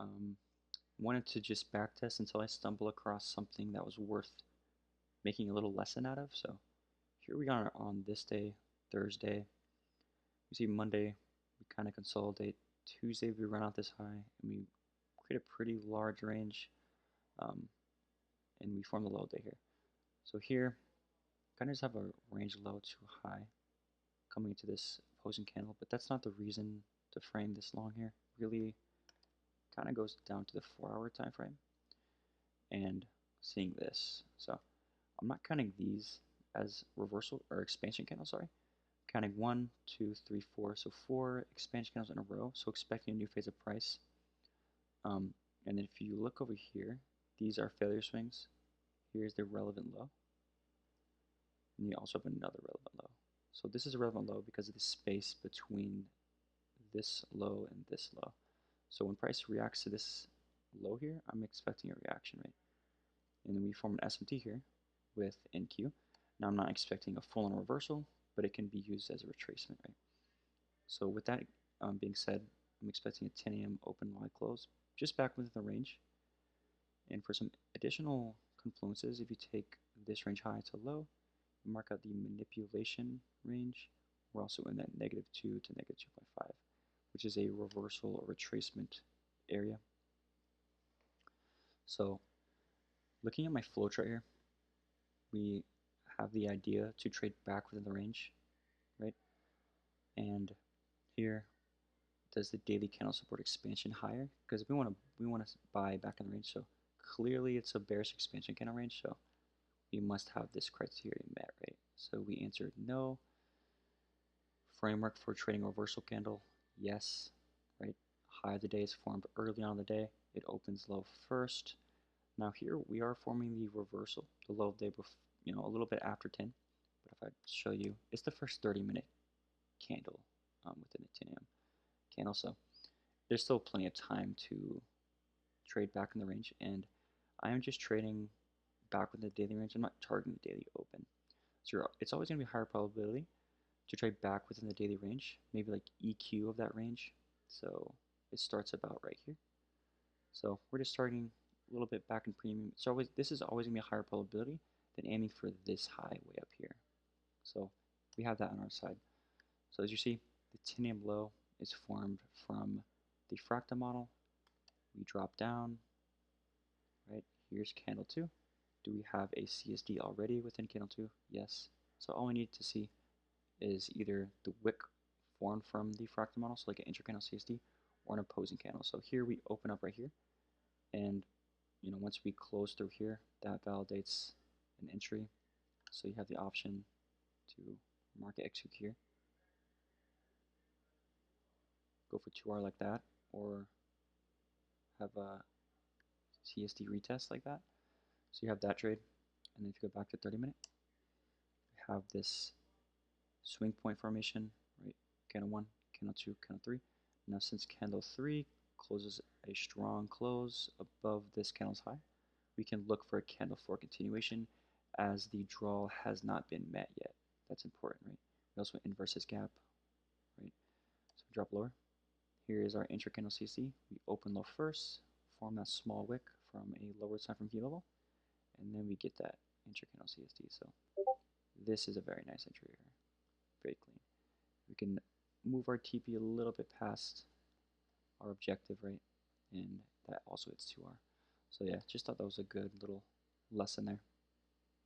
Um, Wanted to just backtest until I stumble across something that was worth making a little lesson out of. So here we are on this day, Thursday. You see Monday, we kind of consolidate. Tuesday, we run out this high, and we create a pretty large range, um, and we form the low day here. So here, kind of just have a range low to high coming into this opposing candle, but that's not the reason to frame this long here. Really kind of goes down to the 4-hour time frame and seeing this. So I'm not counting these as reversal or expansion candles, sorry. Counting 1, 2, 3, 4, so 4 expansion candles in a row, so expecting a new phase of price. And then if you look over here, these are failure swings. Here's the relevant low. And you also have another relevant low. So this is a relevant low because of the space between this low and this low. So when price reacts to this low here, I'm expecting a reaction, right? And then we form an SMT here with NQ. Now I'm not expecting a full-on reversal, but it can be used as a retracement, right? So with that being said, I'm expecting a 10 a.m. open wide close, just back within the range. And for some additional confluences, if you take this range high to low, mark out the manipulation range, we're also in that -2 to -2.5, which is a reversal or retracement area. So looking at my flow chart here, we have the idea to trade back within the range, right? And here, does the daily candle support expansion higher? Because we want to buy back in the range. So clearly it's a bearish expansion candle range. So we must have this criteria met, right? So we answered no. Framework for trading reversal candle, yes, right? High of the day is formed early on in the day. It opens low first. Now here we are forming the reversal, the low of the day, a little bit after 10. But if I show you, it's the first 30-minute candle within the 10 a.m. candle. So there's still plenty of time to trade back in the range. And I am just trading back with the daily range. I'm not targeting the daily open. So it's always going to be higher probability to trade back within the daily range, maybe like EQ of that range. So it starts about right here. So we're just starting a little bit back in premium. So this is always going to be a higher probability than aiming for this high way up here. So we have that on our side. So as you see, the 10 a.m. low is formed from the fractal model. We drop down, right? Here's candle 2. Do we have a CSD already within candle 2? Yes. So all we need to see is either the wick formed from the fractal model, so like an intracandle CSD, or an opposing candle. So here we open up right here, and once we close through here, that validates an entry. So you have the option to market execute here, go for 2R like that, or have a CSD retest like that. So you have that trade, and then if you go back to 30-minute, we have this swing point formation, right? Candle 1, candle 2, candle 3. Now since candle 3 closes a strong close above this candle's high, we can look for a candle 4 continuation as the draw has not been met yet. That's important, right? We also inverse this gap, right? So we drop lower. Here is our intracandle CC. We open low first, form that small wick from a lower time from key level, and then we get that intracandle CSD. So this is a very nice entry here, very clean. We can move our TP a little bit past our objective, right? And that also hits 2R. So yeah, just thought that was a good little lesson there.